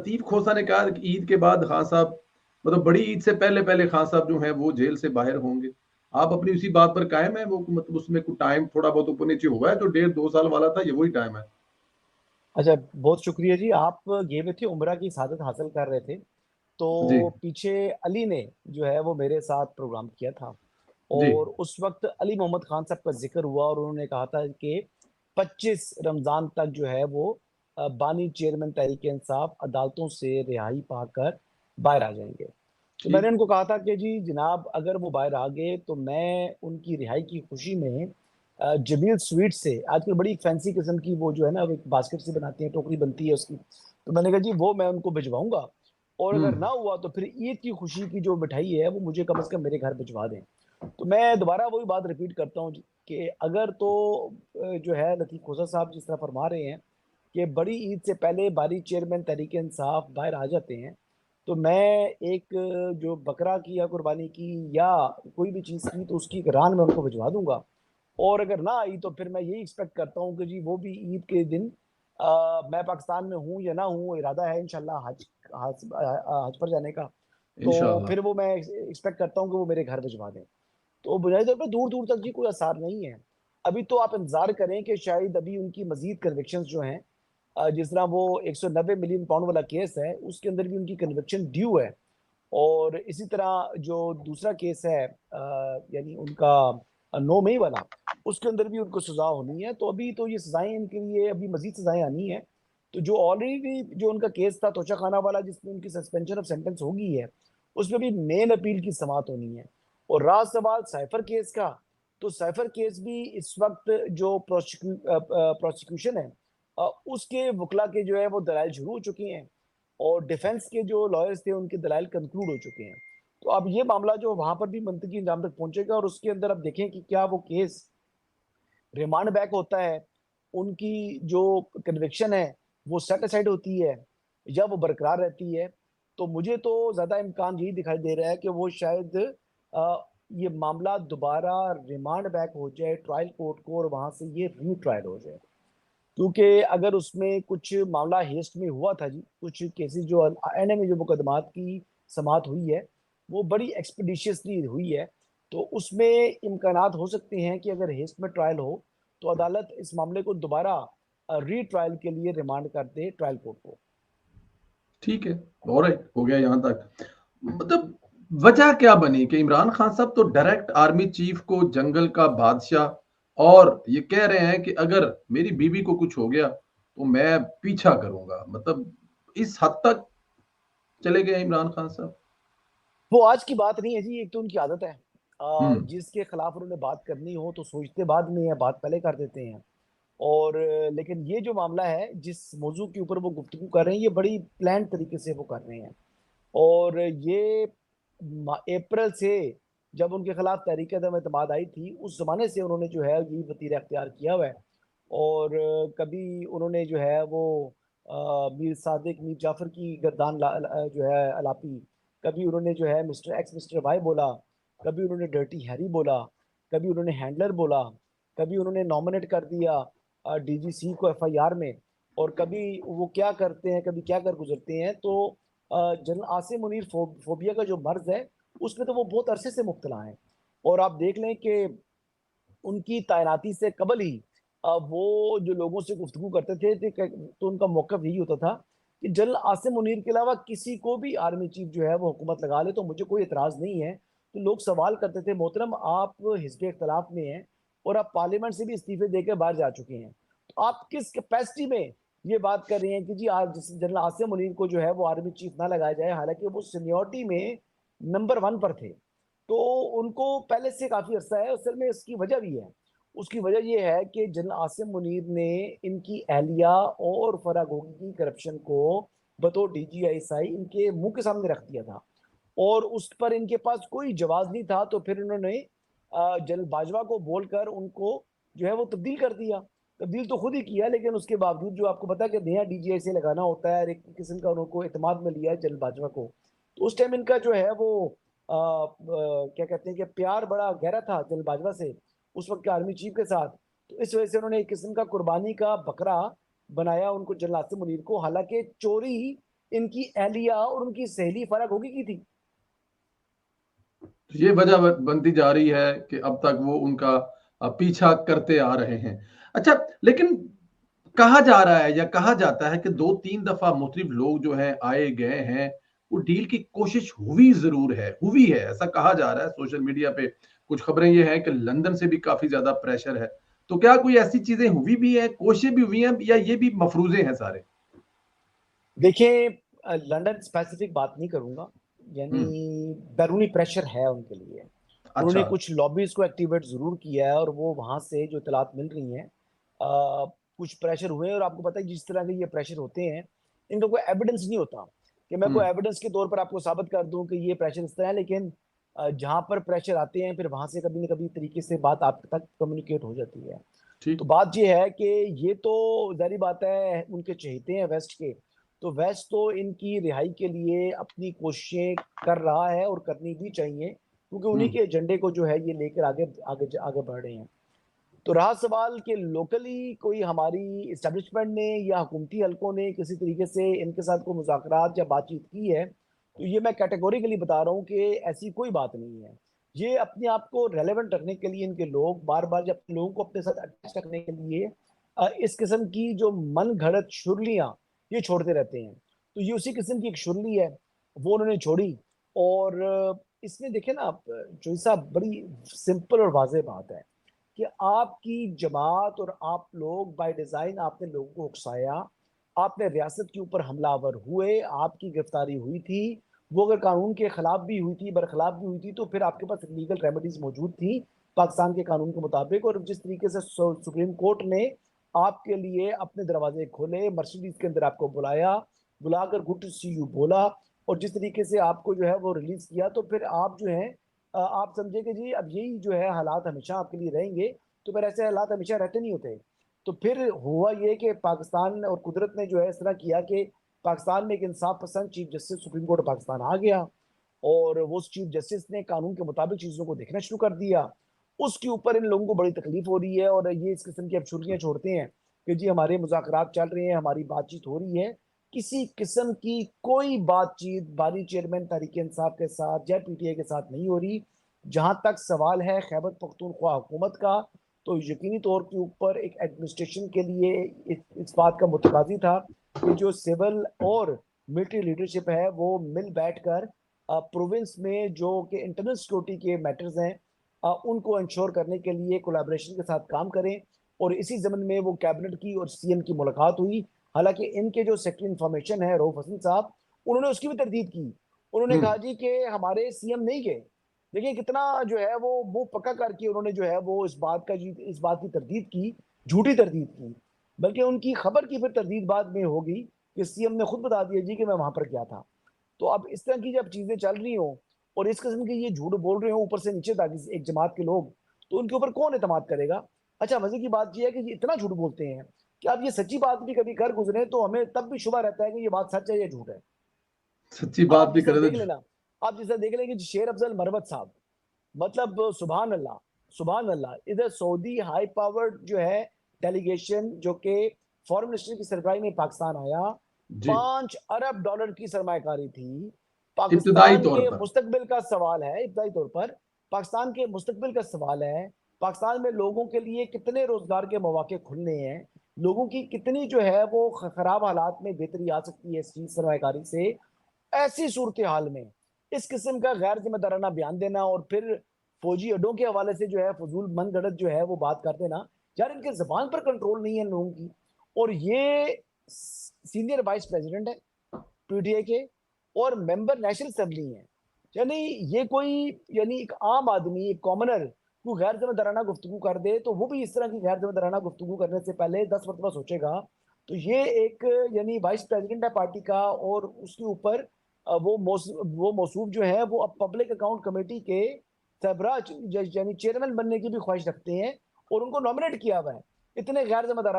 लतीफ खोसा ने कहा कि ईद के बाद खान साहब, मतलब बड़ी ईद से पहले पहले खान साहब जो हैं वो जेल से बाहर होंगे। आप अपनी उसी बात पर कायम है? वो मतलब उसमें कुछ टाइम थोड़ा बहुत ऊपर नीचे हुआ है? जो 1.5-2 साल वाला था, ये वही टाइम है? अच्छा, बहुत शुक्रिया जी। आप गए हुए थे, उम्रा की सआदत हासिल कर रहे थे, तो जी, पीछे अली ने जो है वो मेरे साथ प्रोग्राम किया था, जी, और उस वक्त अली मोहम्मद खान साहब का जिक्र हुआ और उन्होंने कहा था कि 25 रमज़ान तक जो है वो बानी चेयरमैन तहरीक इंसाफ अदालतों से रिहाई पाकर बाहर आ जाएंगे। तो मैंने ठीक, उनको कहा था कि जी जनाब, अगर वो बाहर आ गए तो मैं उनकी रिहाई की खुशी में जमील स्वीट से, आजकल बड़ी फैंसी किस्म की वो जो है ना, वो एक बास्केट से बनाती है, टोकरी बनती है उसकी, तो मैंने कहा जी वो मैं उनको भिजवाऊंगा, और अगर ना हुआ तो फिर ईद की खुशी की जो मिठाई है वो मुझे कम से कम मेरे घर भिजवा दें। तो मैं दोबारा वही बात रिपीट करता हूँ कि अगर तो जो है लतीफ़ खोसा साहब जिस तरह फरमा रहे हैं कि बड़ी ईद से पहले बारी चेयरमैन तहरीक इंसाफ बाहर आ जाते हैं, तो मैं एक जो बकरा की या कुर्बानी की या कोई भी चीज़ की, तो उसकी एक रान मैं उनको भिजवा दूंगा। और अगर ना आई तो फिर मैं यही एक्सपेक्ट करता हूँ कि जी वो भी ईद के दिन मैं पाकिस्तान में हूँ या ना हूँ, इरादा है इंशाल्लाह हज पर जाने का, तो इंशाल्लाह। फिर वो मैं एक्सपेक्ट करता हूँ कि वो मेरे घर भिजवा दें। तो बुनियादी तौर पर दूर दूर तक जी कोई आसार नहीं है। अभी तो आप इंतजार करें कि शायद अभी उनकी मजीद कन्विक्शंस जो हैं, जिस तरह वो 190 मिलियन पाउंड वाला केस है उसके अंदर भी उनकी कन्विक्शन ड्यू है, और इसी तरह जो दूसरा केस है यानी उनका 9 मई वाला, उसके अंदर भी उनको सजा होनी है। तो अभी तो ये सजाएं इनके लिए अभी मजीद सजाएं आनी है। तो जो ऑलरेडी जो उनका केस था तोशा खाना वाला जिसमें उनकी सस्पेंशन ऑफ सेंटेंस हो गई है, उसमें भी मेन अपील की समाअत होनी है। और रहा सवाल साइफर केस का, तो साइफर केस भी इस वक्त जो प्रोसिक्यूशन है, उसके वकला के जो है वो दलाइल शुरू हो चुके हैं, और डिफेंस के जो लॉयर्स थे उनके दलाइल कंक्लूड हो चुके हैं। तो अब ये मामला जो वहां पर भी मंतकी इंजाम तक पहुंचेगा, और उसके अंदर अब देखें कि क्या वो केस रिमांड बैक होता है, उनकी जो कन्विक्शन है वो सेट असाइड होती है, या वो बरकरार रहती है। तो मुझे तो ज्यादा इम्कान यही दिखाई दे रहा है कि वो शायद ये मामला दोबारा रिमांड बैक हो जाए ट्रायल कोर्ट को, और वहां से ये री ट्रायल हो जाए। क्योंकि अगर उसमें कुछ मामला हेस्ट में हुआ था जी, कुछ केसेस जो एनए में जो मुकदमात की समाअत हुई है वो बड़ी एक्सपीडिशियसली हुई है, तो उसमें इम्कानात हो सकते हैं कि अगर हेस्ट में ट्रायल हो तो अदालत इस मामले को दोबारा री ट्रायल के लिए रिमांड कर दे ट्रायल कोर्ट को। ठीक है, ऑलराइट, हो गया यहाँ तक। मतलब वजह क्या बनी कि इमरान खान साहब तो डायरेक्ट आर्मी चीफ को जंगल का बादशाह, और ये कह रहे हैं कि अगर मेरी बीवी को कुछ हो गया तो मैं पीछा करूंगा, मतलब इस हद तक चले गए इमरान खान साहब? वो आज की बात नहीं है जी, एक तो उनकी आदत है हम्म, जिसके खिलाफ उन्होंने बात करनी हो तो सोचते बाद में या बात पहले कर देते हैं। और लेकिन ये जो मामला है जिस मौजू के ऊपर वो गुफ्तगू कर रहे हैं, ये बड़ी प्लान तरीके से वो कर रहे हैं। और ये अप्रैल से जब उनके खिलाफ तहरीक अदम एतमाद आई थी उस जमाने से उन्होंने जो है यही वतीरा अख्तियार किया हुआ है। और कभी उन्होंने जो है वो मीर सादिक मीर जाफर की गर्दान जो है अलापी, कभी उन्होंने जो है मिस्टर एक्स मिस्टर वाई बोला, कभी उन्होंने डर्टी हैरी बोला, कभी उन्होंने हैंडलर बोला, कभी उन्होंने नॉमिनेट कर दिया डीजीसी को एफआईआर में, और कभी वो क्या करते हैं कभी क्या कर गुजरते हैं। तो जनरल आसिम मुनीर फोबिया का जो मर्ज है उसमें तो वो बहुत अरसे से मुब्तला हैं। और आप देख लें कि उनकी तैनाती से कबल ही वो जो लोगों से गुफ्तगू करते थे, तो उनका मौकफ यही होता था कि जनरल आसिम मुनीर के अलावा किसी को भी आर्मी चीफ जो है वो हुकूमत लगा ले तो मुझे कोई एतराज नहीं है। तो लोग सवाल करते थे, मोहतरम आप हिस्ब इख्तलाफ में हैं और आप पार्लियामेंट से भी इस्तीफे देकर बाहर जा चुके हैं, तो आप किस कैपेसिटी में ये बात कर रहे हैं कि जी आज जनरल आसिम मुनीर को जो है वो आर्मी चीफ ना लगाया जाए, हालांकि वो सीनियोरिटी में नंबर 1 पर थे। तो उनको पहले से काफी अरसा है, असल में इसकी वजह भी है। उसकी वजह यह है कि जनरल आसिम मुनीर ने इनकी एहलिया और फरागोगी की करप्शन को बतौर डीजीआईएसआई इनके मुंह के सामने रख दिया था, और उस पर इनके पास कोई जवाब नहीं था। तो फिर इन्होंने जनरल बाजवा को बोलकर उनको जो है वो तब्दील कर दिया। तब्दील तो खुद ही किया, लेकिन उसके बावजूद जो आपको पता है कि नया डीजीआईएसआई लगाना होता है, एक किस्म का उनको एतमाद में लिया है जनरल बाजवा को। तो उस टाइम इनका जो है वो क्या कहते हैं कि प्यार बड़ा गहरा था जनरल बाजवा से, उस वक्त के आर्मी चीफ के साथ। तो इस वजह से उन्होंने एक किस्म का कुर्बानी का बकरा बनाया उनको जनरल आसिम मुनीर को, हालांकि चोरी इनकी एहलिया और उनकी सहेली फराग होगी की थी। ये वजह बनती जा रही है कि अब तक वो उनका पीछा करते आ रहे हैं। अच्छा, लेकिन कहा जा रहा है या कहा जाता है कि 2-3 दफा मुख्तलिफ लोग जो हैं आए गए हैं, वो डील की कोशिश हुई है, ऐसा कहा जा रहा है सोशल मीडिया पे। कुछ खबरें ये हैं कि लंदन से भी काफी ज्यादा प्रेशर है। तो क्या कोई ऐसी चीजें हुई भी है, कोशिशें भी हुई हैं, या ये भी मफरूजे हैं सारे? देखिए, लंदन स्पेसिफिक बात नहीं करूंगा, यानी हम्म। बैरूनी प्रेशर है उनके लिए। उन्होंने अच्छा। कुछ लॉबीज को एक्टिवेट जरूर किया है और वो वहां से जो इतलात मिल रही हैं, कुछ प्रेशर हुए हैं। और आपको पता है जिस तरह के ये प्रेशर होते हैं, इनका कोई एविडेंस नहीं होता कि मैं कोई हम्म। एविडेंस के तौर पर आपको साबित कर दूं कि ये प्रेशर इस तरह है, लेकिन जहां पर प्रेशर आते हैं फिर वहां से कभी ना कभी तरीके से बात आप तक कम्युनिकेट हो जाती है। तो ठीक। बात ये है कि ये तो जारी बात है, उनके चहेते हैं वेस्ट के, तो वेस्ट तो इनकी रिहाई के लिए अपनी कोशिशें कर रहा है और करनी भी चाहिए, क्योंकि उन्हीं हम्म। के एजेंडे को जो है ये लेकर आगे आगे आगे बढ़ रहे हैं। तो रहा सवाल कि लोकली कोई हमारी इस्टेब्लिशमेंट ने या हुकूमती हलकों ने किसी तरीके से इनके साथ कोई मुज़ाकरात या बातचीत की है, तो ये मैं कैटेगोरिकली बता रहा हूँ कि ऐसी कोई बात नहीं है। ये अपने आप को रेलेवेंट रखने के लिए इनके लोग बार बार जब लोगों को अपने साथ अटैच रखने के लिए इस किस्म की जो मन घड़त शुरलियां ये छोड़ते रहते हैं। तो ये उसी किस्म की एक शुरली है, वो उन्होंने छोड़ी। और इसमें देखें ना आप, जो साहब, बड़ी सिंपल और वाजह बात है कि आपकी जमात और आप लोग बाय डिजाइन आपने लोगों को उकसाया, आपने रियासत के ऊपर हमलावर हुए, आपकी गिरफ्तारी हुई थी, वो अगर कानून के खिलाफ भी हुई थी, बरखिलाफ भी हुई थी, तो फिर आपके पास लीगल रेमेडीज मौजूद थी पाकिस्तान के कानून के मुताबिक। और जिस तरीके से सुप्रीम कोर्ट ने आपके लिए अपने दरवाजे खोले, मर्सिडीज के अंदर आपको बुलाया, बुलाकर गुड टू सी यू बोला, और जिस तरीके से आपको जो है वो रिलीज किया, तो फिर आप जो है आप समझे कि जी अब यही जो है हालात हमेशा आपके लिए रहेंगे। तो फिर ऐसे हालात हमेशा रहते नहीं होते। तो फिर हुआ ये कि पाकिस्तान और कुदरत ने जो है इस तरह किया कि पाकिस्तान में एक इंसाफ पसंद chief justice supreme court Pakistan आ गया, और वो चीफ जस्टिस ने कानून के मुताबिक चीजों को देखना शुरू कर दिया। उसके ऊपर इन लोगों को बड़ी तकलीफ हो रही है, और ये इस किस्म की अबशुर्तियां छोड़ते हैं कि जी हमारे मुज़ाकरात चल रहे हैं, हमारी बातचीत हो रही है। किसी किस्म की कोई बातचीत बारी चेयरमैन तहरीक इंसाफ के साथ या पीटीआई के साथ नहीं हो रही। जहां तक सवाल है खैबर पख्तूनख्वा हुकूमत का, तो यकीनी तौर के ऊपर एक एडमिनिस्ट्रेशन के लिए इस बात का मुतकाजी था कि जो सिविल और मिलिट्री लीडरशिप है वो मिल बैठकर प्रोविंस में जो कि इंटरनल सिक्योरिटी के मैटर्स हैं उनको इंश्योर करने के लिए कोलैबोरेशन के साथ काम करें। और इसी जमन में वो कैबिनेट की और सीएम की मुलाकात हुई। हालांकि इनके जो सेक्रेटरी इंफॉर्मेशन है रऊफ हसन साहब, उन्होंने उसकी भी तरदीद की। उन्होंने कहा हम्म। जी कि हमारे सीएम नहीं गए। देखिए कितना जो है वो मुंह पक्का करके उन्होंने जो है वो इस बात की तरदीद की, झूठी तरदीद की। बल्कि उनकी खबर की फिर तरदीद बाद में होगी कि सीएम ने खुद बता दिया जी कि मैं वहां पर गया था। तो अब इस तरह की जब चीजें चल रही हो और इस किस्म के ये झूठ बोल रहे हो ऊपर से नीचे तक एक जमात के लोग, तो उनके ऊपर कौन एतमाद करेगा। अच्छा, मजे की बात यह है कि ये इतना झूठ बोलते हैं कि आप ये सच्ची बात भी कभी कर गुजरे तो हमें तब भी शुबा रहता है कि ये बात सच है या झूठ है। सच्ची अब बात आप भी जिस तरह करे देख तो। लेना, आप जिस तरह देख लेंगे शेर अफजल मरवत साहब, मतलब सुभान अल्लाह, सुभान अल्लाह। इधर सऊदी हाई पावर्ड जो है डेलीगेशन जो कि फॉरेन मिनिस्टर की सरबराही में पाकिस्तान आया, जी। $5 अरब की सरमाकारी थी। इब्तदाई पाकिस्तान तौर के पर। मुस्तकबिल का सवाल है, इब्तदाई तौर पर पाकिस्तान के मुस्तकबिल का सवाल है। पाकिस्तान में लोगों के लिए कितने रोजगार के मौके खुलने हैं, लोगों की कितनी जो है वो खराब हालात में बेहतरी आ सकती है इस चीज सरमाकारी से। ऐसी सूरत हाल में इस किस्म का गैर जिम्मेदाराना बयान देना और फिर फौजी अड्डों के हवाले से जो है फजूल मन गढ़त जो है वो बात कर देना, यार इनके जबान पर कंट्रोल नहीं है लोगों की। और ये सीनियर वाइस प्रेसिडेंट है पीटीआई के और मेंबर नेशनल असेंबली है। यानी ये कोई, यानी एक आम आदमी, एक कॉमनर को गैर जिम्मेदाराना गुफ्तगू कर दे तो वो भी इस तरह की गैर जिम्मेदाराना गुफ्तगू करने से पहले 10 मरतबा सोचेगा। तो ये एक, यानी वाइस प्रेसिडेंट है पार्टी का, और उसके ऊपर वो मौसूफ जो है वो अब पब्लिक अकाउंट कमेटी के सरबराह यानी चेयरमैन बनने की भी ख्वाहिश रखते हैं, और उनको नॉमिनेट किया हुआ है। इतने गैर जिम्मेदार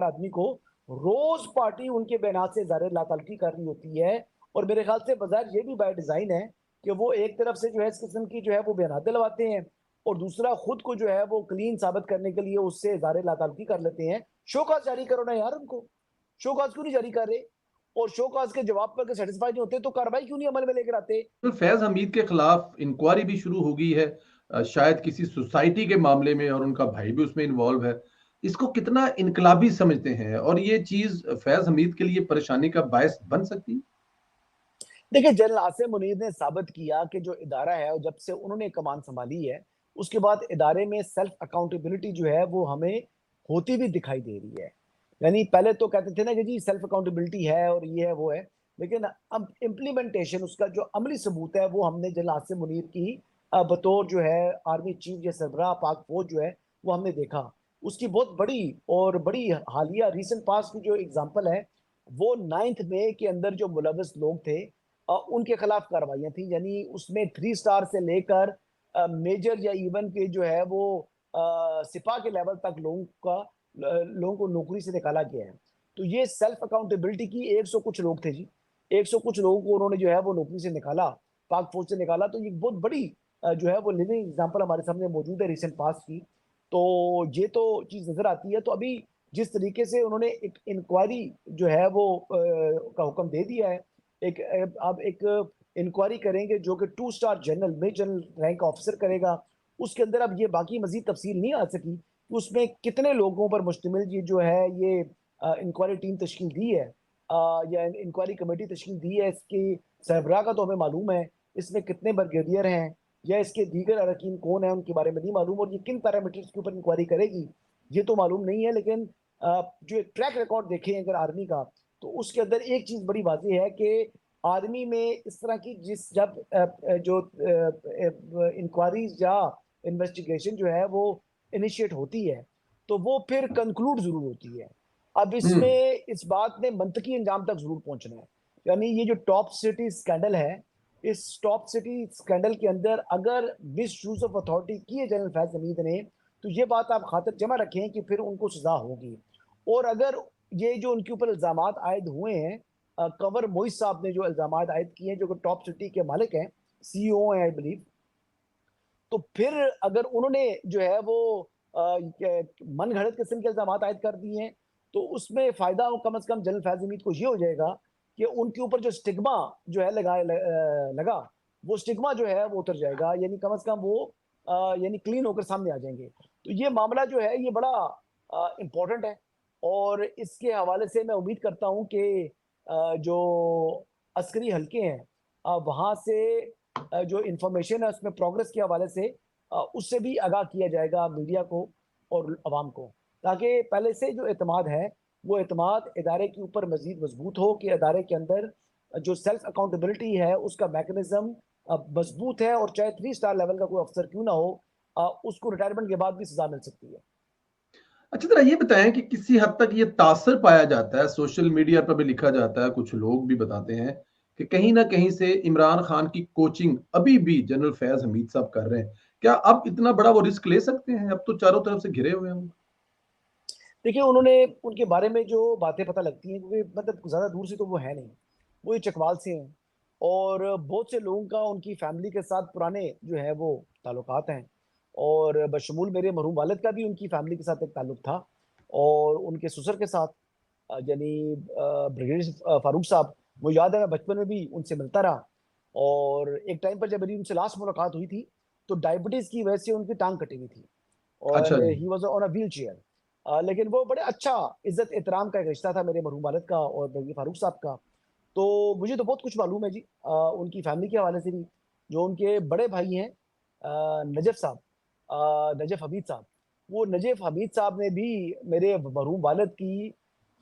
आदमी को रोज पार्टी उनके बयान से ज़ाहिर लातल्की कर रही होती है। और मेरे ख्याल से बाजार ये भी बाय डिजाइन है कि वो एक तरफ से जो है इस किस्म की जो है वो बयान दिलवाते हैं, और दूसरा खुद को जो है वो क्लीन साबित करने के लिए उससे ज़ाहिर लातल्की कर लेते हैं। शोकॉज जारी करो ना यार उनको, शोकॉज क्यों नहीं जारी कर रहे। और शो कॉज के जवाब पर सेटिस्फाई नहीं होते तो कार्रवाई क्यों नहीं अमल में लेकर आते? तो फैज हमीद के खिलाफ इंक्वायरी भी शुरू हो गई है, शायद किसी सोसाइटी के मामले में, और उनका भाई भी उसमें इन्वॉल्व है। इसको कितना इनकलाबी समझते हैं, और ये चीज फैज हमीद के लिए परेशानी का बायस बन सकती है? देखिए, जनरल आसिम मुनीर ने साबित किया कि जो इदारा है, जब से उन्होंने कमान संभाली है, उसके बाद इदारे में सेल्फ अकाउंटेबिलिटी जो है वो हमें होती भी दिखाई दे रही है। यानी पहले तो कहते थे ना कि जी सेल्फ अकाउंटेबिलिटी है और ये है वो है, लेकिन अब इम्प्लीमेंटेशन, उसका जो अमली सबूत है वो हमने जनरल आसिम मुनीर की बतौर जो है आर्मी चीफ या सरबराह पाक फौज जो है वो हमने देखा। उसकी बहुत बड़ी और बड़ी हालिया रिसेंट पास की जो एग्जाम्पल है, वो 9 मई के अंदर जो मुलविस लोग थे उनके खिलाफ कार्रवाइयां थी। यानी उसमें 3 स्टार से लेकर मेजर या इवन के जो है वो सिपा के लेवल तक लोगों को नौकरी से निकाला गया है। तो ये सेल्फ अकाउंटेबिलिटी की 100 कुछ लोग थे जी, 100 कुछ लोगों को उन्होंने जो है वो नौकरी से निकाला, पाक फौज से निकाला। तो ये बहुत बड़ी जो है वो लिविंग एग्जाम्पल हमारे सामने मौजूद है रिसेंट पास्ट की। तो ये तो चीज नजर आती है। तो अभी जिस तरीके से उन्होंने एक इंक्वायरी जो है वो का हुक्म दे दिया है, एक अब एक इंक्वायरी करेंगे जो कि 2 स्टार जनरल में जनरल रैंक ऑफिसर करेगा। उसके अंदर अब ये बाकी मजीद तफसील नहीं आ सकी कि उसमें कितने लोगों पर मुश्तमिल ये जो है ये इंक्वायरी टीम तश्कील दी है या इंक्वायरी कमेटी तश्कील दी है। इसकी सरबराह का तो हमें मालूम है, इसमें कितने ब्रिगेडियर हैं या इसके दीगर अरकान कौन है उनके बारे में नहीं मालूम, और ये किन पैरामीटर्स के ऊपर इंक्वायरी करेगी ये तो मालूम नहीं है। लेकिन जो ट्रैक रिकॉर्ड देखें अगर आर्मी का, तो उसके अंदर एक चीज बड़ी वाज़ेह है कि आर्मी में इस तरह की जिस जब जो इंक्वायरीज या इन्वेस्टिगेशन जो है वो इनिशिएट होती है तो वो फिर कंक्लूड जरूर होती है। अब हम्म। इसमें इस बात ने मंतकी अंजाम तक जरूर पहुंचना है। यानी ये जो टॉप सिटी स्कैंडल है, इस टॉप सिटी स्कैंडल के अंदर अगर मिस यूज ऑफ अथॉरिटी की है जनरल फैज हमीद ने, तो ये बात आप खातिर जमा रखें कि फिर उनको सजा होगी। और अगर ये जो उनके ऊपर इल्जाम आयद हुए हैं, कंवर मोइज साहब ने जो इल्जाम आयद किए हैं, जो कि टॉप सिटी के मालिक हैं, सीईओ हैं आई बिलीव, तो फिर अगर उन्होंने जो है वो मन घड़त किस्म के इल्जाम आयद कर दिए हैं, तो उसमें फायदा कम से कम जनरल फैज हमीद को ये हो जाएगा कि उनके ऊपर जो स्टिग्मा जो है लगा, वो स्टिग्मा जो है वो उतर जाएगा। यानी कम से कम वो यानी क्लीन होकर सामने आ जाएंगे। तो ये मामला जो है ये बड़ा इंपॉर्टेंट है। और इसके हवाले से मैं उम्मीद करता हूं कि जो अस्करी हल्के हैं वहां से जो इंफॉर्मेशन है उसमें प्रोग्रेस के हवाले से उससे भी आगाह किया जाएगा मीडिया को और अवाम को, ताकि पहले से जो एतमाद है वो एतमाद इदारे के ऊपर मजीद मजबूत हो कि इदारे के अंदर जो सेल्फ अकाउंटेबिलिटी है उसका मैकेनिज्म मजबूत है, और चाहे 3 स्टार लेवल का कोई अफसर क्यों ना हो उसको रिटायरमेंट के बाद भी सजा मिल सकती है। अच्छा, जरा ये बताएं कि किसी हद तक ये तासर पाया जाता है, सोशल मीडिया पर भी लिखा जाता है, कुछ लोग भी बताते हैं कि कहीं ना कहीं से इमरान खान की कोचिंग अभी भी जनरल फैज हमीद साहब कर रहे हैं। क्या अब इतना बड़ा वो रिस्क ले सकते हैं? अब तो चारों तरफ से घिरे हुए हैं। देखिए, उन्होंने उनके बारे में जो बातें पता लगती हैं, क्योंकि मतलब ज़्यादा दूर से तो वो है नहीं, वो ये चकवाल से हैं। और बहुत से लोगों का उनकी फैमिली के साथ पुराने जो है वो ताल्लुकात हैं, और बशमूल मेरे मरहूम वालिद का भी उनकी फैमिली के साथ एक ताल्लुक था, और उनके ससुर के साथ यानी ब्रिगेडियर फारूक साहब। मुझे याद है मैं बचपन में भी उनसे मिलता रहा, और एक टाइम पर जब मेरी उनसे लास्ट मुलाकात हुई थी तो डायबिटीज़ की वजह से उनकी टांग कटी हुई थी अच्छा और जी। He was on a wheelchair. लेकिन वो बड़े अच्छा इज्जत एहतराम का एक रिश्ता था मेरे मरहूम वालिद का और ब्रिगेडियर फारूक साहब का। तो मुझे तो बहुत कुछ मालूम है जी उनकी फैमिली के हवाले से भी। जो उनके बड़े भाई हैं नजफ साहब, नजफ हमीद साहब, वो नजफ हमीद साहब ने भी मेरे मरहूम वालिद की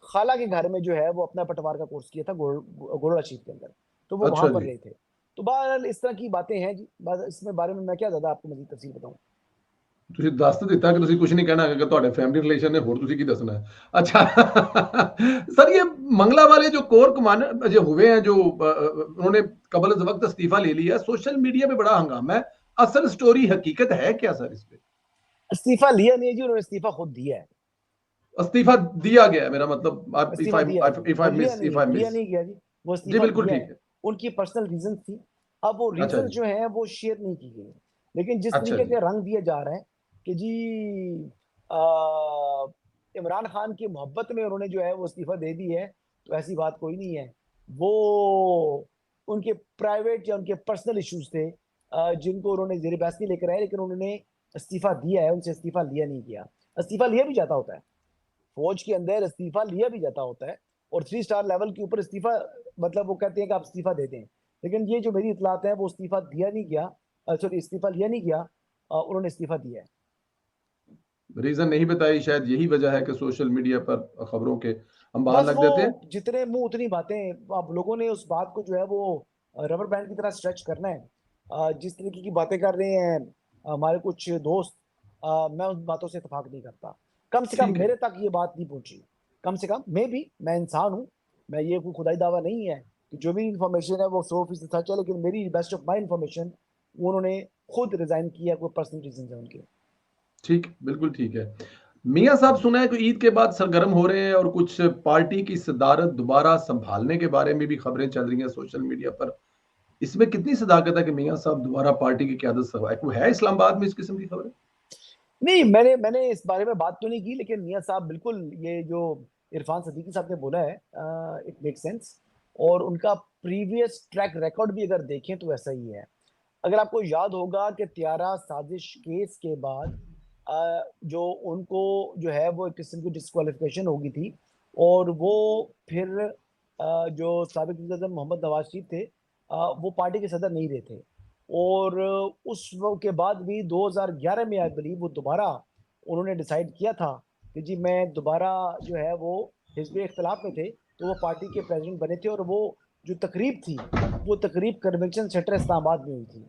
खाला के घर में जो है वो अपना पटवार का कोर्स किया था गोरड़ा शीट के अंदर। तो वो वहां अच्छा पर जी। रहे थे। तो बहरहाल इस तरह की बातें हैं जी। बस इसमें बारे में मैं क्या ज्यादा आपको मजीद तफसील बताऊं। ਤੁਸੀਂ ਦੱਸ ਤਾਂ ਦਿੱਤਾ कि ਤੁਸੀਂ कुछ नहीं कहना कि ਤੁਹਾਡੇ फैमिली रिलेशन ने, होर ਤੁਸੀਂ की दसना है। अच्छा सर, ये मंगला वाले जो कोर कमांडर जो हुए हैं, जो उन्होंने कबल वक्त इस्तीफा ले लिया, सोशल मीडिया पे बड़ा हंगामा है। असल स्टोरी हकीकत है क्या सर इस पे? इस्तीफा लिया नहीं है जी, उन्होंने इस्तीफा खुद दिया है। इस्तीफा दिया गया है, मेरा मतलब, इफ इस्तीफा दिया है जी, आई इफ वो आई लिया मिस नहीं इफ है, आई लिया मिस नहीं गया जी, वो जी इस्तीफा बिल्कुल दिया ठीक है। है। उनकी पर्सनल रीजन थी। अब वो अच्छा रीजन जी। जो है वो शेयर नहीं की गई। लेकिन जिस अच्छा तरीके जी। का रंग दिया जा रहा है कि जी आ, इमरान खान की मोहब्बत में उन्होंने जो है वो इस्तीफा दे दी है, तो ऐसी बात कोई नहीं है। वो उनके प्राइवेट या उनके पर्सनल इश्यूज थे, जिनको उन्होंने ज़ेर बहस नहीं लेकर आए, लेकिन उन्होंने इस्तीफा दिया है, उनसे इस्तीफा लिया नहीं गया। इस्तीफा लिया भी जाता होता है, फौज के अंदर इस्तीफा लिया भी जाता होता है, और 3 स्टार लेवल के ऊपर इस्तीफा, मतलब वो कहते हैं कि आप इस्तीफा दे दें। लेकिन ये जो मेरी इतलात है, वो इस्तीफा दिया नहीं गया, सॉरी इस्तीफा लिया नहीं गया, उन्होंने इस्तीफा दिया है। रीजन नहीं बताई, शायद यही वजह है कि सोशल मीडिया पर खबरों के हम बाहर बस लग वो देते हैं। जितने मुंह उतनी बातें, अब लोगों ने उस बात को जो है वो रबर बैंड की तरह स्ट्रेच करना है। जिस तरीके की बातें कर रहे हैं हमारे कुछ दोस्त, मैं उन बातों से इत्तेफाक नहीं करता। कम से कम ठीक है। मेरे तक ये बात नहीं पहुंची। कम से कम मैं इंसान हूँ, मैं ये कोई खुदाई दावा नहीं है कि जो भी इंफॉर्मेशन है वो 100% सच है, लेकिन मेरी बेस्ट ऑफ माई इंफॉर्मेशन उन्होंने खुद रिजाइन किया, कोई पर्सनल रीजन है उनके। ठीक, बिल्कुल ठीक है। मियाँ साहब, सुना है कि ईद के बाद सरगर्म हो रहे हैं और कुछ पार्टी की सदारत दोबारा संभालने के बारे में भी खबरें चल रही हैं सोशल मीडिया पर। इसमें कितनी सदाकत है कि मियाँ साहब दोबारा पार्टी की क़यादत संभाले? कोई है इस्लामाबाद में इस किस्म की खबरें? नहीं, मैंने इस बारे में बात तो नहीं की, लेकिन मियाँ साहब बिल्कुल, ये जो इरफान सदीकी साहब ने बोला है, इट मेक सेंस। और उनका प्रीवियस ट्रैक रिकॉर्ड भी अगर देखें तो ऐसा ही है। अगर आपको याद होगा कि त्यारा साजिश केस के बाद जो उनको जो है वो एक किस्म की डिस्क्वालिफिकेशन हो गई थी, और वो फिर जो साबिक वज़ीर आज़म मोहम्मद नवाज शरीफ थे, वो पार्टी के सदर नहीं रहे थे। और उस वो के बाद भी 2011 में आई बिलीव वो दोबारा उन्होंने डिसाइड किया था कि जी मैं दोबारा जो है वो हिज़्ब इख्तिलाफ में थे, तो वो पार्टी के प्रेसिडेंट बने थे, और वो जो तकरीब थी, वो तकरीब कन्वेंशन सेंटर इस्लामाबाद में हुई थी।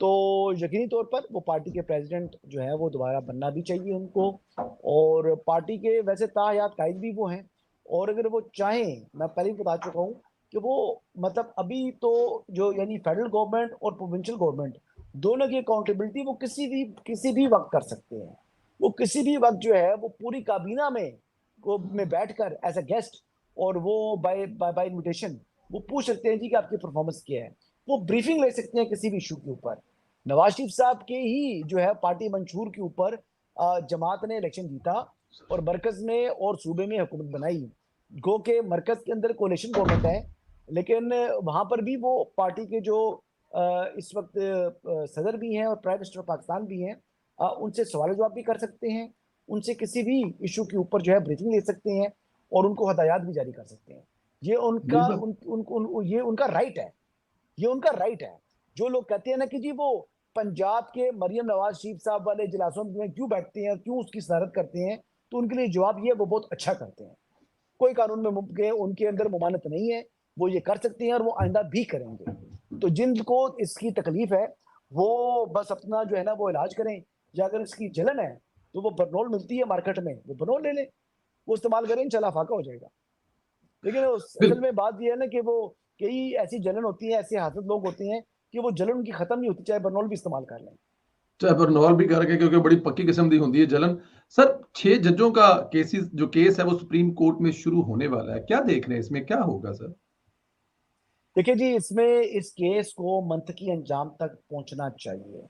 तो यकीनी तौर पर वो पार्टी के प्रेसिडेंट जो है वो दोबारा बनना भी चाहिए उनको, और पार्टी के वैसे ताहयात कायद भी वो हैं। और अगर वो चाहें, मैं पहले ही बता चुका हूँ कि वो, मतलब अभी तो जो यानी फेडरल गवर्नमेंट और प्रोविंशियल गवर्नमेंट दोनों की अकाउंटेबिलिटी वो किसी भी वक्त कर सकते हैं। वो किसी भी वक्त जो है वो पूरी काबीना में बैठकर एज अ गेस्ट, और वो बाय बाय बाय इनविटेशन वो पूछ सकते हैं जी कि आपकी परफॉर्मेंस क्या है। वो ब्रीफिंग ले सकते हैं किसी भी इशू के ऊपर। नवाज शरीफ साहब के ही जो है पार्टी मंशूर के ऊपर जमात ने इलेक्शन जीता, और मरकज में और सूबे में हुकूमत बनाई। गो के मरकज के अंदर कोalition गवर्नमेंट है, लेकिन वहां पर भी वो पार्टी के जो इस वक्त सदर भी हैं और प्राइम मिनिस्टर पाकिस्तान भी हैं, उनसे सवाल जवाब भी कर सकते हैं, उनसे किसी भी इशू के ऊपर जो है ब्रीफिंग ले सकते हैं, और उनको हदायत भी जारी कर सकते हैं। ये उनका बिल्कुल। ये उनका राइट है, ये उनका राइट है। जो लोग कहते हैं ना कि जी वो पंजाब के मरियम नवाज शरीफ साहब वाले इजलासों में क्यों बैठते हैं, क्यों उसकी सदारत करते हैं, तो उनके लिए जवाब ये, वो बहुत अच्छा करते हैं। कोई कानून में उनके अंदर मुमानत नहीं है, वो ये कर सकते हैं और वो आइंदा भी करेंगे। तो जिनको इसकी तकलीफ है, वो बस अपना जो है ना वो इलाज करें, या अगर इसकी जलन है तो वो बरनोल मिलती है मार्केट में, वो बरनोल ले लें, वो इस्तेमाल करें, इंशाल्लाह फाका हो जाएगा। लेकिन असल बिल में बात यह है ना कि वो कई ऐसी जलन होती है, ऐसे हादत लोग होते हैं कि वो जलन उनकी खत्म नहीं होती, चाहे बरनोल भी इस्तेमाल कर लें। चाहे बरनौल भी करके, क्योंकि बड़ी पक्की किस्म दी होती है जलन। सर, 6 जजों का केस है वो सुप्रीम कोर्ट में शुरू होने वाला है। क्या देख रहे हैं इसमें क्या होगा सर? देखिए जी, इसमें इस केस को मंतकी अंजाम तक पहुंचना चाहिए।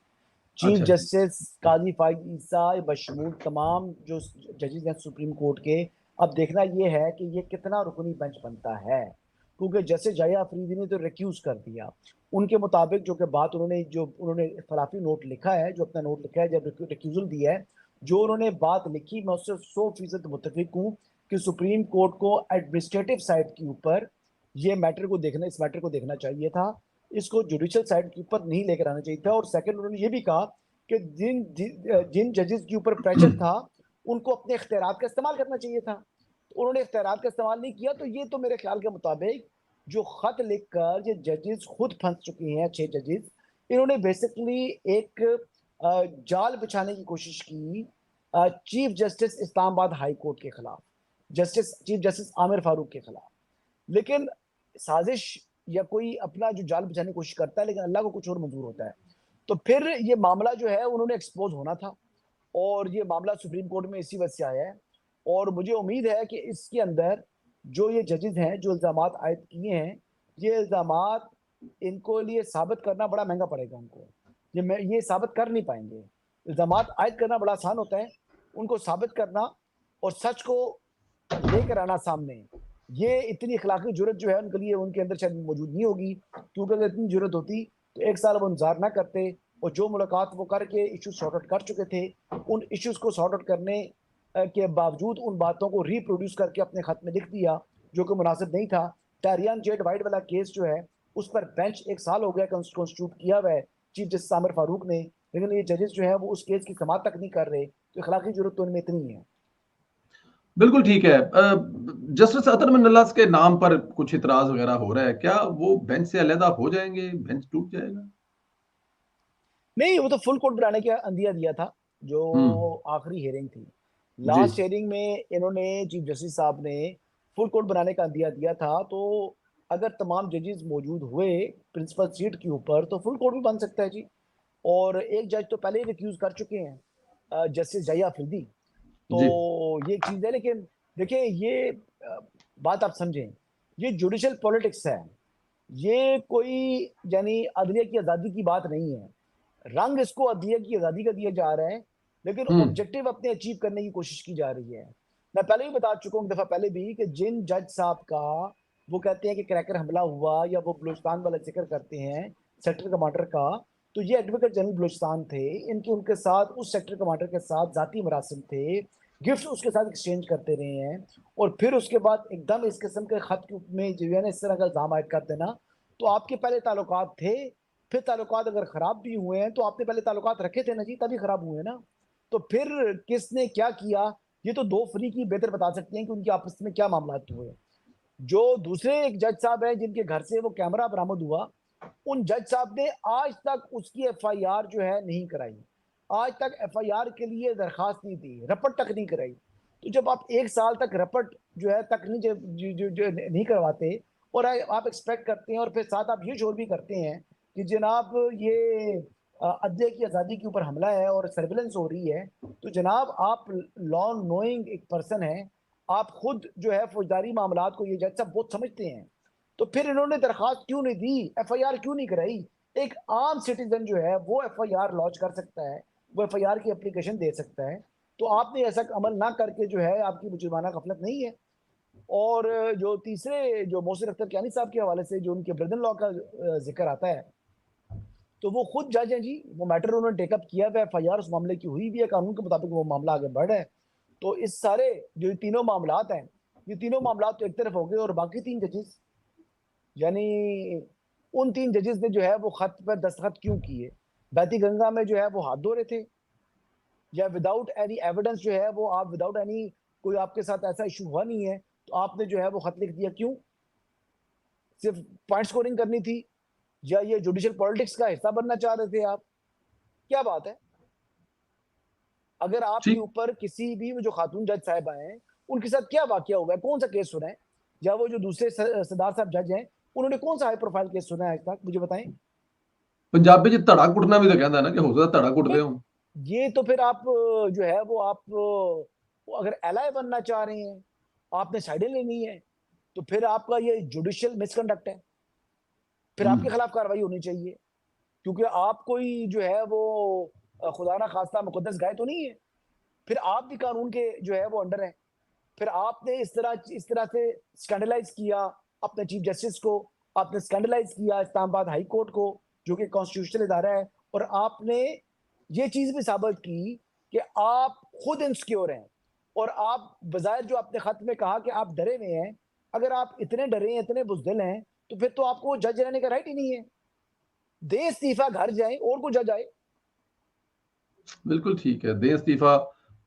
चीफ अच्छा जी। जस्टिस काजी फाइज ईसा बशमूल तमाम जो जजेस हैं सुप्रीम कोर्ट के, अब देखना यह है कि ये कितना रुकनी बेंच बनता है, क्योंकि जस्टिस जाया अफरीदी ने तो रिक्यूज कर दिया। उनके मुताबिक जो कि बात उन्होंने इख्तलाफी नोट लिखा है, जो अपना नोट लिखा है, जब रिक्यूजल दिया है, जो उन्होंने बात लिखी, मैं उससे 100% मुतफिक हूँ कि सुप्रीम कोर्ट को एडमिनिस्ट्रेटिव साइड के ऊपर इस मैटर को देखना चाहिए था। इसको जुडिशियल साइड के ऊपर नहीं लेकर आना चाहिए था। और सेकंड, उन्होंने ये भी कहा कि जिन जिन जिन जजेस के ऊपर प्रेशर था, उनको अपने इख्तियारात का इस्तेमाल करना चाहिए था। तो उन्होंने इख्तियारात का इस्तेमाल नहीं किया, तो ये तो मेरे ख्याल के मुताबिक जो खत लिखकर ये जजेस खुद फंस चुके हैं, 6 जजेस, इन्होंने बेसिकली एक जाल बिछाने की कोशिश की chief justice Islamabad high court के खिलाफ, चीफ जस्टिस आमिर फारूक के खिलाफ। लेकिन साजिश या कोई अपना जो जाल बिछाने की कोशिश करता है, लेकिन अल्लाह को कुछ और मंजूर होता है। तो फिर ये मामला जो है उन्होंने एक्सपोज होना था, और ये मामला सुप्रीम कोर्ट में इसी वजह से आया है। और मुझे उम्मीद है कि इसके अंदर जो ये जजेस हैं, जो इल्जामात आयद किए हैं, ये इल्जामात इनको लिए साबित करना बड़ा महंगा पड़ेगा उनको। ये साबित कर नहीं पाएंगे। इल्जामात आयद करना बड़ा आसान होता है, उनको साबित करना और सच को लेकर आना सामने, ये इतनी अखलाकी जुर्रत जो है उनके लिए उनके अंदर शायद मौजूद नहीं होगी, क्योंकि अगर इतनी जुर्रत होती तो 1 साल वो इंतजार ना करते, और जो मुलाकात वो करके इश्यूज सॉर्ट आउट कर चुके थे, उन इश्यूज को सॉर्ट आउट करने के बावजूद उन बातों को रिप्रोड्यूस करके अपने खत में लिख दिया, जो कि मुनासिब नहीं था। टारियान जेड वाइट वाला केस जो है, उस पर बेंच 1 साल हो गया कॉन्स्टिट्यूट किया हुआ है चीफ जस्टिस आमिर फारूक ने, लेकिन ये जजेस जो है वो उस केस की समाअत तक नहीं कर रहे, तो अखलाकी जरूरत तो इनमें इतनी है। बिल्कुल ठीक है। जस्टिस अतर मिनल्लास के नाम पर कुछ इतराज वगैरह हो रहा है, क्या वो बेंच से अलहदा हो जाएंगे, बेंच टूट जाएगा? नहीं, वो तो फुल कोर्ट बनाने का अंदिया दिया था, जो हम्म। आखिरी हियरिंग थी। जी। लास्ट हियरिंग में इन्होंने, चीफ जस्टिस साहब ने फुल कोर्ट बनाने का अंदिया दिया था, तो अगर तमाम जजेस मौजूद हुए प्रिंसिपल सीट के ऊपर तो फुल कोर्ट भी बन सकता है जी। और एक जज तो पहले ही रिक्यूज कर चुके हैं, जस्टिस जया फिल्दी। तो जी। ये एक चीज है, लेकिन देखिए ये बात आप समझें, ये जुडिशल पॉलिटिक्स है, ये कोई यानी अदलिया की आजादी की बात नहीं है। रंग इसको अदलिया की आजादी का दिया जा रहा है, लेकिन हम्म। ऑब्जेक्टिव अपने अचीव करने की कोशिश की जा रही है। मैं पहले ही बता चुका हूँ एक दफा पहले भी कि जिन जज साहब का वो कहते हैं कि क्रैकर हमला हुआ, या वो बलूचिस्तान वाला जिक्र करते हैं सेक्टर कमांडर का, तो ये एडवोकेट जनरल बलूचिस्तान थे, इनके उनके साथ उस सेक्टर कमांडर के साथ जाती मरासिम थे, गिफ्ट उसके साथ एक्सचेंज करते रहे हैं, और फिर उसके बाद एकदम इस किस्म के खत में जो है ना इस तरह का इल्जाम आयद कर देना, तो आपके पहले ताल्लुकात थे, फिर ताल्लुकात अगर खराब भी हुए हैं तो आपने पहले ताल्लुकात रखे थे ना जी, तभी खराब हुए ना। तो फिर किसने क्या किया, ये तो दो फरीक ही बेहतर बता सकते हैं कि उनके आपस में क्या मामला हुए। जो दूसरे एक जज साहब हैं जिनके घर से वो कैमरा बरामद हुआ, उन जज साहब ने आज तक उसकी एफआईआर जो है नहीं कराई, आज तक एफआईआर के लिए दरखास्त नहीं दी, रपट तक नहीं कराई। तो जब आप 1 साल तक रपट जो है तक नहीं जो नहीं करवाते, और आप एक्सपेक्ट करते हैं, और फिर साथ आप ये शोर भी करते हैं कि जनाब ये अध्यय की आज़ादी के ऊपर हमला है और सर्विलेंस हो रही है, तो जनाब आप लॉ नोइंग एक पर्सन है, आप खुद जो है फौजदारी मामलात को ये जज साहब बहुत समझते हैं, तो फिर इन्होंने दरखास्त क्यों नहीं दी, एफआईआर क्यों नहीं कराई। एक आम सिटीजन जो है वो एफआईआर लॉन्च कर सकता है, वो एफआईआर की एप्लीकेशन दे सकता है। तो आपने ऐसा अमल ना करके जो है आपकी मुजरिमाना गफलत नहीं है। और जो तीसरे जो मोहसिन अख्तर कियानी साहब के हवाले से जो उनके ब्रदर लॉ का जिक्र आता है, तो वो खुद जज हैं जी, वो मैटर उन्होंने टेकअप किया है, एफआईआर उस मामले की हुई भी है, कानून के मुताबिक वो मामला आगे बढ़ रहा है। तो इस सारे जो तीनों मामलात हैं, ये तीनों मामलात तो एक तरफ हो गए, और बाकी 3 जजेस, यानी उन 3 जजेस ने जो है वो खत पर दस्तखत क्यों किए, बैती गंगा में जो है वो हाथ धो रहे थे, या विदाउट एनी एविडेंस जो है वो आप विदाउट एनी, कोई आपके साथ ऐसा इशू हुआ नहीं है तो आपने जो है वो खत लिख दिया क्यों, सिर्फ पॉइंट स्कोरिंग करनी थी, या ये जुडिशियल पॉलिटिक्स का हिस्सा बनना चाह रहे थे आप, क्या बात है। अगर आपके ठीक। ऊपर किसी भी जो खातून जज साहब हैं उनके साथ क्या वाकया हुआ है, कौन सा केस सुना है, या वो जो दूसरे सरदार साहब जज हैं उन्होंने कौन सा हाई प्रोफाइल केस सुना है आज तक, मुझे बताएं। पंजाबी च धड़ा कुटना भी तो कहता है ना, कि हो सकता है धड़ा कुट नहीं, रहे हो। ये तो फिर आप जो है वो आप अगर एलाय बनना चाह रहे हैं, आपने साइडें लेनी है, तो फिर आपका ये जुडिशियल मिसकंडक्ट है, फिर आपके हम्म। खिलाफ कार्रवाई होनी चाहिए, क्योंकि आप कोई जो है वो खुदा ना खास्ता मुकद्दस गाय तो नहीं है, फिर आप भी कानून के जो है वो अंडर है। फिर आपने इस तरह से स्कैंडलाइज किया अपने चीफ जस्टिस को, आपने स्कैंडलाइज किया इस्लामाबाद हाई कोर्ट को, जो कि कॉन्स्टिट्यूशनल इदारा है, और आपने ये चीज भी साबित की कि आप खुद इनसिक्योर हैं, और आप बजाय जो आपने खत में कहा कि आप डरे हुए हैं, अगर आप इतने डरे हैं, इतने बुजदिल हैं, तो फिर तो आपको जज रहने का राइट ही नहीं है, दे इस्तीफा, घर जाए और को जज आए। बिल्कुल ठीक है, दे इस्तीफा,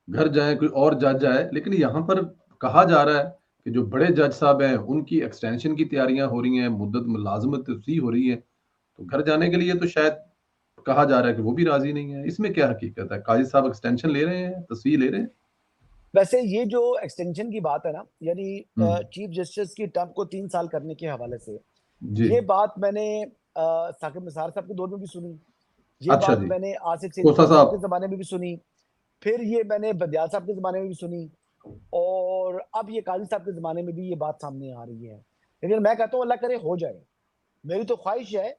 घर जाए, कोई और जज जाए, लेकिन यहाँ पर कहा जा रहा है कि जो बड़े जज साहब हैं उनकी एक्सटेंशन की तैयारियां हो रही हैं, मुद्दत मुलाजमत तोसी हो रही है, तो घर जाने के लिए तो शायद कहा जा रहा है कि वो भी राजी नहीं है। इसमें क्या हकीकत है? काजी साहब एक्सटेंशन ले रहे हैं, तस्वीर ले रहे हैं? वैसे ये जो एक्सटेंशन की बात है ना, यानी हम्म। चीफ जस्टिस की टर्म को 3 साल करने के हवाले से, जी। ये बात मैंने साकिब निसार साहब के दौर में भी सुनी, ये अच्छा बात जी। मैंने आसिफ कोसा सिद्दीकी साहब के साहब। जमाने में भी सुनी, फिर ये मैंने बदियाल साहब के जमाने में भी सुनी, और अब ये काजी साहब के जमाने में भी ये बात सामने आ रही है। लेकिन मैं कहता हूँ अल्लाह करे हो जाए। मेरी तो ख्वाहिश है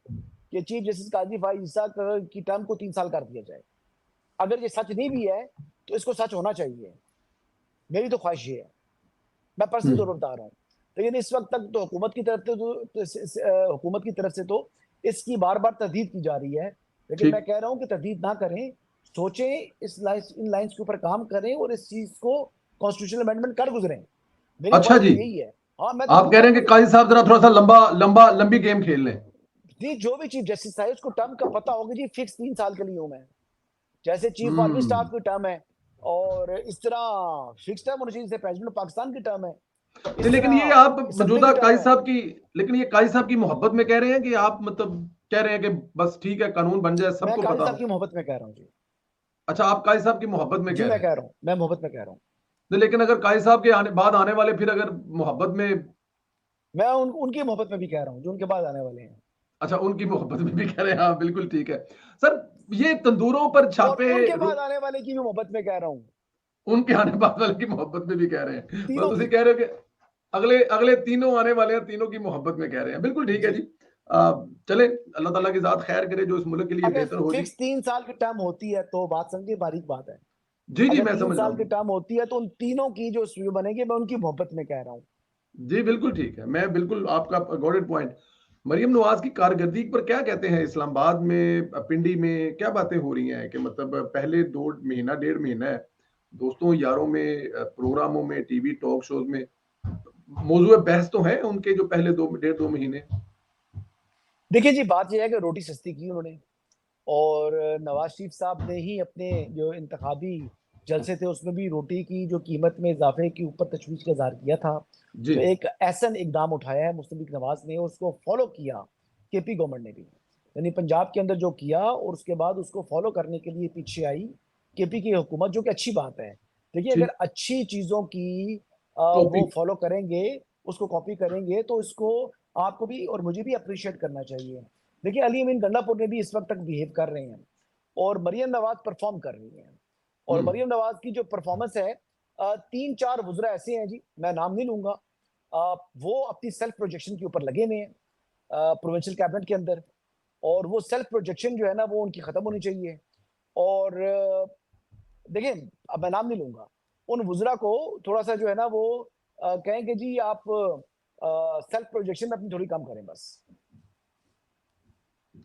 कि चीफ जस्टिस काजी फाइज ईसा की टर्म को 3 साल कर दिया जाए। अगर ये सच नहीं भी है तो इसको सच होना चाहिए, मेरी तो ख्वाहिश ये है, मैं पर्सनल तौर हम्म। पर बता रहा हूँ। लेकिन इस वक्त तक तो हुकूमत की तरफ से हुकूमत की तरफ से तो इसकी बार बार तरदीद की जा रही है। लेकिन मैं ठीक। कह रहा हूं कि तरदीद ना करें, सोचें, इन लाइंस के ऊपर काम करें और इस चीज को कॉन्स्टिट्यूशनल अमेंडमेंट कर गुजरें। मेरी अच्छा ख्वाहिश तो जी, यही है। हाँ, मैं तो आप खुद कह कर रहे हैं कि गुजरा। काजी साहब जरा थोड़ा सा लंबी गेम खेल लें। जी, जो भी चीफ जस्टिस है उसको टर्म का पता होगा जी, फिक्स 3 साल के लिए हूं मैं, जैसे चीफ आर्मी हम्म। स्टाफ की टर्म है, और इस तरह फिक्स टर्म होनी चाहिए, जैसे प्रेसिडेंट ऑफ पाकिस्तान की टर्म है, नहीं, इस लेकिन ये तरह आप असेंबली मौजूदा की टर्म काजी है। साहब की, लेकिन ये काजी साहब की मोहब्बत में कह रहे हैं कि आप मतलब कह रहे हैं कि बस ठीक है, कानून बन जाए, मैं सबको काजी पता साहब हो। की मोहब्बत में कह रहा हूँ जी। अच्छा, आप काजी साहब की मोहब्बत में जी, कह मैं रहे हैं। कह रहा हूँ, मैं मोहब्बत में कह रहा हूँ। नहीं, लेकिन अगर काजी साहब के बाद आने वाले फिर अगर मोहब्बत में। मैं उनकी मोहब्बत में भी कह रहा हूँ जो उनके बाद आने वाले हैं। अच्छा, उनकी मोहब्बत में भी कह रहे हैं, हाँ बिल्कुल ठीक है। सर, ये तंदूरों पर और छापे उनके बाद आने वाले की भी मोहब्बत में कह रहा हूँ। उनके आने बाद वाले की मोहब्बत में भी कह रहे हैं, तीनों बस उसे की। कह रहे हो कि अगले अगले तीनों आने वाले हैं, तीनों की मोहब्बत में कह रहे हैं, बिल्कुल ठीक है जी, जी। चले, अल्लाह ताला की जात खैर करे, जो इस मुल्क के लिए अगर बेहतर हो जी। फिक्स 3 साल की टर्म होती है तो बात समझिए, बारीक बात है। जी जी, अगर मैं तीन समझ रहा साल की हूँ। टर्म होती है तो उन तीनों की जो सीओ बनेगी, मैं उनकी मोहब्बत में कह रहा हूँ। जी बिल्कुल ठीक है, मैं बिल्कुल आपका got it point. Maryam Nawaz की कारकर्दगी पर क्या कहते हैं, इस्लामाबाद में, पिंडी में क्या बातें हो रही हैं कि मतलब पहले 2 महीना 1.5 महीना है, दोस्तों यारों में, प्रोग्रामों में, टीवी टॉक शोज में मौजूद बहस तो है उनके जो पहले 2 1.5 2 महीने। देखिए जी, बात यह है कि रोटी सस्ती की उन्होंने, और नवाज शरीफ साहब ने ही अपने जो इंतखाबी जलसे थे उसमें भी रोटी की जो कीमत में इजाफे के ऊपर तशवीश का इजहार किया था। जी तो एक ऐसा इकदाम उठाया है मुस्लिम लीग नवाज ने, उसको फॉलो किया केपी गवर्नमेंट ने भी, यानी पंजाब के अंदर जो किया और उसके बाद उसको फॉलो करने के लिए पीछे आई केपी की हुकूमत, जो कि अच्छी बात है। देखिए, अगर ठीक। अच्छी चीजों की कॉपी। वो फॉलो करेंगे, उसको कॉपी करेंगे, तो इसको आपको भी और मुझे भी अप्रिशिएट करना चाहिए। देखिए, अली अमीन गंडापुर ने भी इस वक्त तक बिहेव कर रहे हैं, और मरियम नवाज परफॉर्म कर रही हैं। और हम्म। मरियम नवाज की जो परफॉर्मेंस है, 3 4 वुजरा ऐसे हैं जी, मैं नाम नहीं लूंगा, वो अपनी सेल्फ प्रोजेक्शन के ऊपर लगे हुए हैं प्रोविंशियल कैबिनेट के अंदर, और वो सेल्फ प्रोजेक्शन जो है ना, वो उनकी खत्म होनी चाहिए। और देखिए, अब मैं नाम नहीं लूंगा, उन वुजरा को थोड़ा सा जो है ना वो कहें कि जी आप सेल्फ प्रोजेक्शन में अपनी थोड़ी कम करें बस।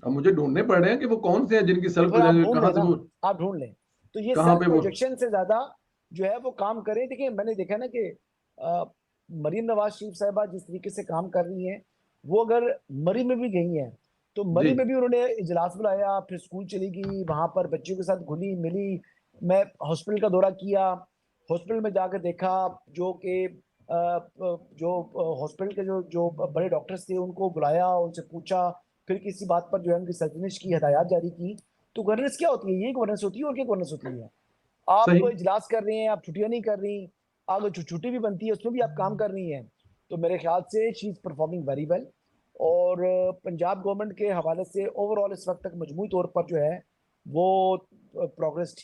अब मुझे ढूंढने पड़ रहे हैं कि वो कौन से हैं जिनकी तो सेल्फ फिर आप ढूंढ कहाँ से लेना, वो, आप ढूंढ लें। तो ये कहाँ सेल्फ पे वो। प्रोजेक्शन से ज्यादा जो है वो काम करें। देखिए, मैंने देखा ना कि अ, मरीम नवाज शरीफ साहबा जिस तरीके से काम कर रही हैं, वो अगर मरी में भी गई हैं तो जी। मरी में भी उन्होंने इजलास बुलाया, फिर स्कूल चली गई, वहां पर बच्चों के साथ घुली मिली। मैं हॉस्पिटल का दौरा किया, हॉस्पिटल में जाकर देखा, जो कि जो हॉस्पिटल के जो जो बड़े डॉक्टर्स थे उनको बुलाया, उनसे पूछा, फिर किसी बात पर जो है उनकी सरजनिश की, हदायत जारी की। तो गवर्नेंस क्या होती है? ये गवर्नेंस होती है, और क्या गवर्नेंस होती है? आप सही। इजलास कर रहे हैं, आप छुट्टियां नहीं कर रही, अगर छुट्टी भी बनती है उसमें भी आप काम कर रही हैं। तो मेरे ख्याल से she is performing very well. और पंजाब गवर्नमेंट के हवाले से ओवरऑल इस वक्त तक मजमूई तौर पर जो है वो प्रोग्रेस